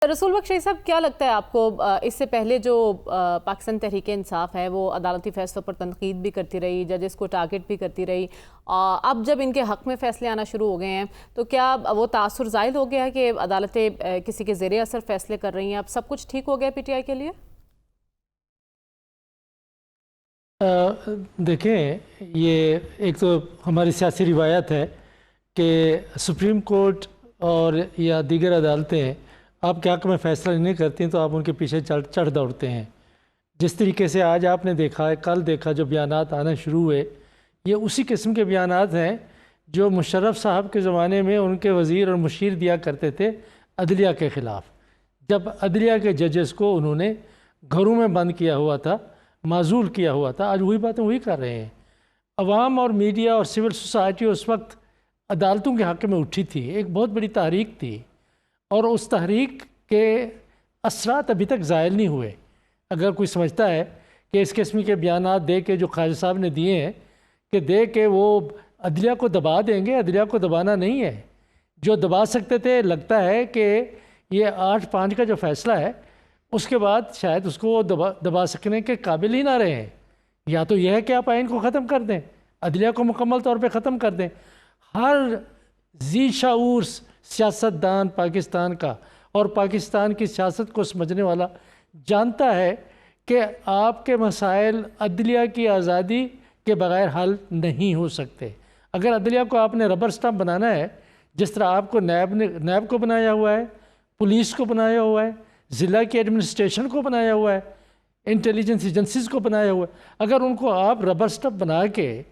رسول بخش صاحب، کیا لگتا ہے آپ کو اس سے پہلے جو پاکستان تحریک انصاف ہے وہ عدالتی فیصلوں پر تنقید بھی کرتی رہی، ججز کو ٹارگٹ بھی کرتی رہی، اب جب ان کے حق میں فیصلے آنا شروع ہو گئے ہیں تو کیا وہ تاثر زائد ہو گیا ہے کہ عدالتیں کسی کے زیر اثر فیصلے کر رہی ہیں؟ اب سب کچھ ٹھیک ہو گیا پی ٹی آئی کے لیے؟ دیکھیں، یہ ایک تو ہماری سیاسی روایت ہے کہ سپریم کورٹ اور یا دیگر عدالتیں آپ کے حق میں فیصلہ نہیں کرتی تو آپ ان کے پیچھے چڑھ دوڑتے ہیں۔ جس طریقے سے آج آپ نے دیکھا ہے، کل دیکھا، جو بیانات آنا شروع ہوئے، یہ اسی قسم کے بیانات ہیں جو مشرف صاحب کے زمانے میں ان کے وزیر اور مشیر دیا کرتے تھے عدلیہ کے خلاف، جب عدلیہ کے ججز کو انہوں نے گھروں میں بند کیا ہوا تھا، معزول کیا ہوا تھا۔ آج وہی باتیں وہی کر رہے ہیں۔ عوام اور میڈیا اور سول سوسائٹی اس وقت عدالتوں کے حق میں اٹھی تھی، ایک بہت بڑی تحریک تھی، اور اس تحریک کے اثرات ابھی تک زائل نہیں ہوئے۔ اگر کوئی سمجھتا ہے کہ اس قسم کے بیانات دے کے جو خواجہ صاحب نے دیے ہیں کہ دے کے وہ عدلیہ کو دبا دیں گے، عدلیہ کو دبانا نہیں ہے۔ جو دبا سکتے تھے، لگتا ہے کہ یہ 8-5 کا جو فیصلہ ہے اس کے بعد شاید اس کو دبا سکنے کے قابل ہی نہ رہے ہیں۔ یا تو یہ ہے کہ آپ آئین کو ختم کر دیں، عدلیہ کو مکمل طور پہ ختم کر دیں۔ ہر ذی شعور سیاستدان پاکستان کا اور پاکستان کی سیاست کو سمجھنے والا جانتا ہے کہ آپ کے مسائل عدلیہ کی آزادی کے بغیر حل نہیں ہو سکتے۔ اگر عدلیہ کو آپ نے ربر سٹمپ بنانا ہے، جس طرح آپ کو نیب کو بنایا ہوا ہے، پولیس کو بنایا ہوا ہے، ضلع کی ایڈمنسٹریشن کو بنایا ہوا ہے، انٹیلیجنس ایجنسیز کو بنایا ہوا ہے، اگر ان کو آپ ربر سٹمپ بنا کے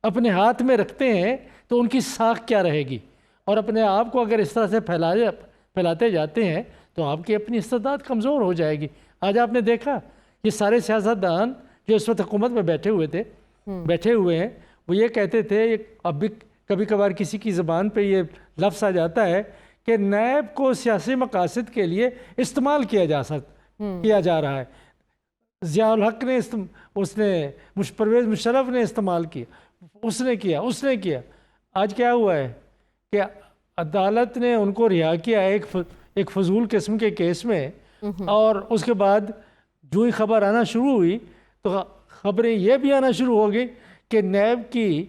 اپنے ہاتھ میں رکھتے ہیں تو ان کی ساکھ کیا رہے گی؟ اور اپنے آپ کو اگر اس طرح سے پھیلاتے جاتے ہیں تو آپ کی اپنی استعداد کمزور ہو جائے گی۔ آج آپ نے دیکھا یہ سارے سیاستدان جو اس وقت حکومت میں بیٹھے ہوئے ہیں، وہ یہ کہتے تھے، اب بھی کبھی کبھار کسی کی زبان پہ یہ لفظ آ جاتا ہے کہ نیب کو سیاسی مقاصد کے لیے استعمال کیا جا رہا ہے۔ ضیاء الحق نے پرویز مشرف نے استعمال کیا، اس نے کیا۔ آج کیا ہوا ہے کہ عدالت نے ان کو رہا کیا ایک فضول قسم کے کیس میں، اور اس کے بعد جو ہی خبر آنا شروع ہوئی تو خبریں یہ بھی آنا شروع ہو گئی کہ نیب کی،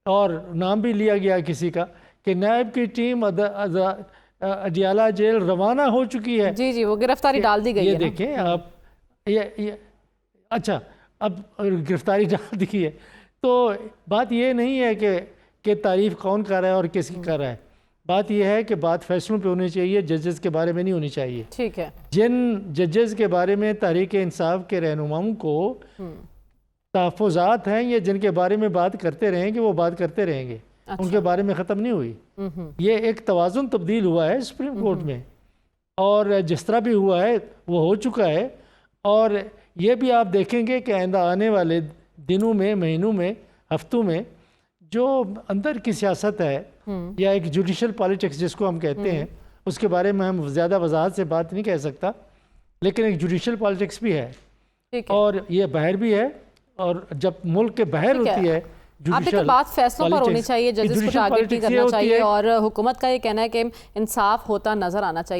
اور نام بھی لیا گیا کسی کا، کہ نیب کی ٹیم اڈیالہ جیل روانہ ہو چکی ہے۔ جی وہ گرفتاری ڈال دی گئی ہے۔ یہ دیکھیں آپ، اچھا اب گرفتاری ڈال دی ہے، تو بات یہ نہیں ہے کہ تعریف کون کر رہا ہے اور کس کی کر رہا ہے۔ بات یہ ہے کہ بات فیصلوں پہ ہونی چاہیے، ججز کے بارے میں نہیں ہونی چاہیے۔ ٹھیک ہے۔ جن ججز کے بارے میں تحریک انصاف کے رہنماؤں کو تحفظات ہیں، یہ جن کے بارے میں بات کرتے رہیں گے وہ بات کرتے رہیں گے، ان کے بارے میں ختم نہیں ہوئی۔ یہ ایک توازن تبدیل ہوا ہے سپریم کورٹ میں، اور جس طرح بھی ہوا ہے وہ ہو چکا ہے، اور یہ بھی آپ دیکھیں گے کہ آئندہ آنے والے دنوں میں، مہینوں میں، ہفتوں میں جو اندر کی سیاست ہے یا ایک جوڈیشل پالیٹکس جس کو ہم کہتے ہیں، اس کے بارے میں ہم زیادہ وضاحت سے بات نہیں کہہ سکتا، لیکن ایک جوڈیشل پالیٹکس بھی ہے، اور یہ باہر بھی ہے، اور جب ملک کے باہر ہوتی ہے آپ نے بات فیصلوں پر ہونی چاہیے، ججز کو ٹارگٹ نہیں کرنا چاہیے، اور حکومت کا یہ کہنا ہے کہ انصاف ہوتا نظر آنا چاہیے۔